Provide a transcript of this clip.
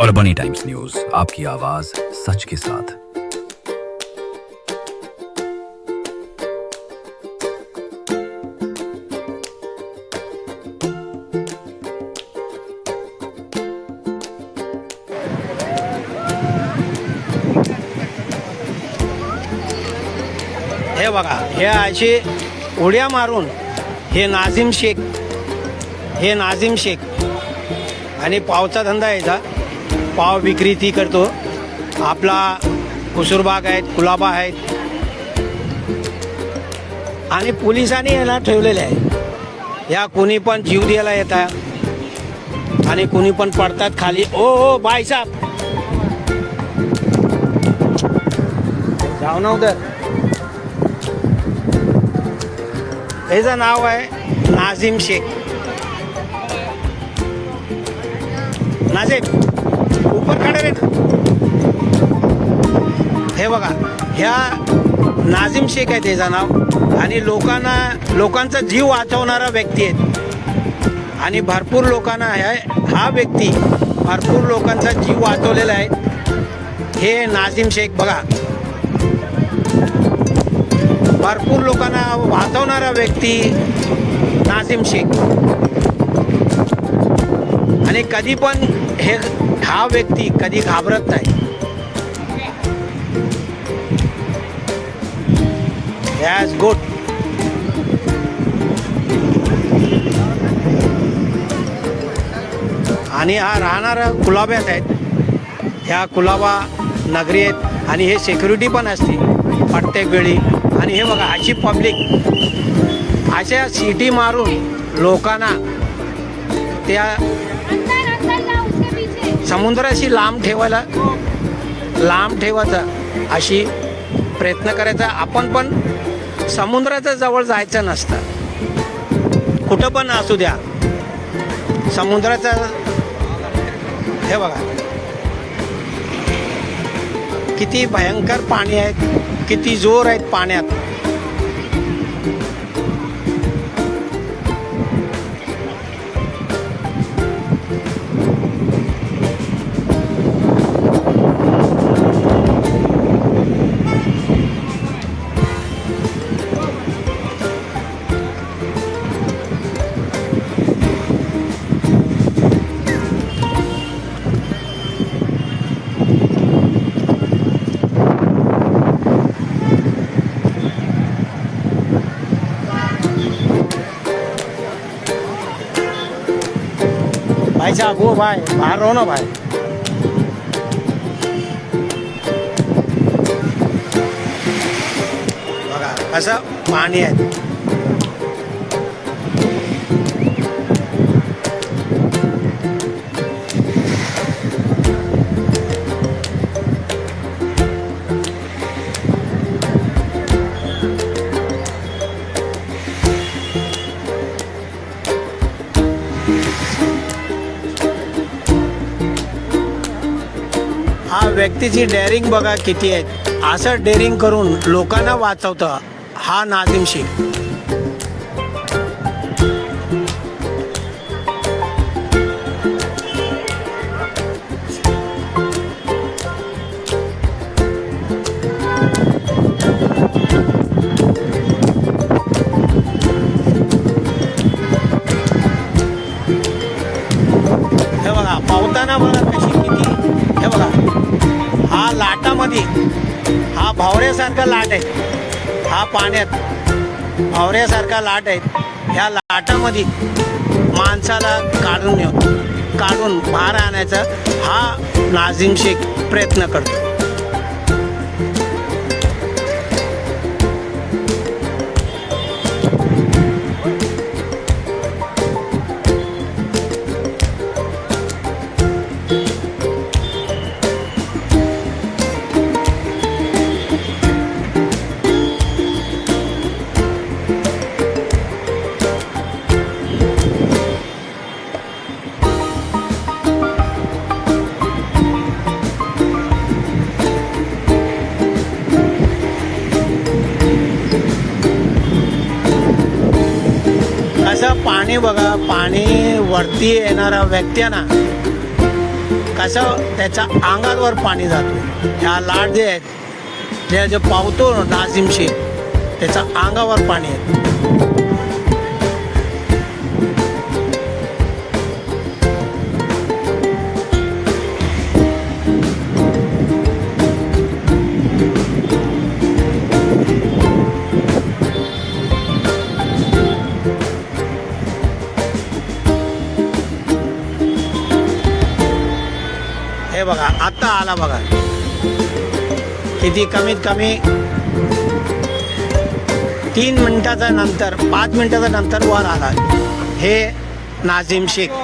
और बनी times news, आपकी आवाज सच के साथ। हे बघा, हे असे उड्या मारून हे नाझीम शेख आणि पावचा धंदा यायचा, पाव विक्री ती करतो. आपला कुसूरबाग आहेत, कुलाबा आहेत आणि पोलिसांनी याला ठेवलेले आहे. या कुणी पण जीव द्यायला येतात आणि कुणी पण पडतात खाली. ओ बाई साहेब जाऊ ना उधर. याचं नाव आहे नाझीम शेख. नाझीम ऊपर खडे रे. हे बघा, ह्या नाझीम शेख आहे त्याचं नाव आणि लोकांचा जीव वाचवणारा व्यक्ती आहे आणि भरपूर लोकांना हा व्यक्ती भरपूर लोकांचा जीव वाचवलेला आहे. हे नाझीम शेख बघा, भरपूर लोकांना वाचवणारा व्यक्ती नाझीम शेख. आणि कधी पण हा व्यक्ती कधी घाबरत नाही. Yes good. आणि हा राहणारा कुलाब्यात आहेत. ह्या कुलाबा नगरी आहेत आणि हे सिक्युरिटी पण असते प्रत्येक वेळी. आणि हे बघा, अशी पब्लिक अशा सिटी मारून लोकांना त्या समुद्राशी लांब ठेवायचा अशी प्रयत्न करायचा. आपण पण समुद्राच्या जवळ जायचं नसतं. कुठं पण असू द्या समुद्राचा. हे बघा किती भयंकर पाणी आहे, किती जोर आहेत पाण्यात. भाई साहब वो भाई बाहर रहो ना भाई. बघा असं पाणी आहे. हा व्यक्तीची डेअरिंग बघा किती आहे. असं डेअरिंग करून लोकांना वाचवतं हा नाझीम शेख. हे बघा पावताना बघा कशी किती. हे बघा हा लाटामध्ये हा भावऱ्यासारखा लाट आहे. हा पाण्यात भावऱ्यासारखा लाट आहे. ह्या लाटामध्ये माणसाला काढून बाहेर आणायचा हा नाझीम शेख प्रयत्न करतो. असं पाणी बघा, पाणी वरती येणारा व्यक्त्यांना कसं त्याच्या अंगावर पाणी जातो. ह्या लाट जे आहेत ते जे पावतो नाझीम शेख त्याच्या अंगावर पाणी येतं. हे बघा आत्ता आला बघा, किती कमीत कमी 3 मिनिटाच्या नंतर 5 मिनिटाच्या नंतर वर आला हे नाझीम शेख.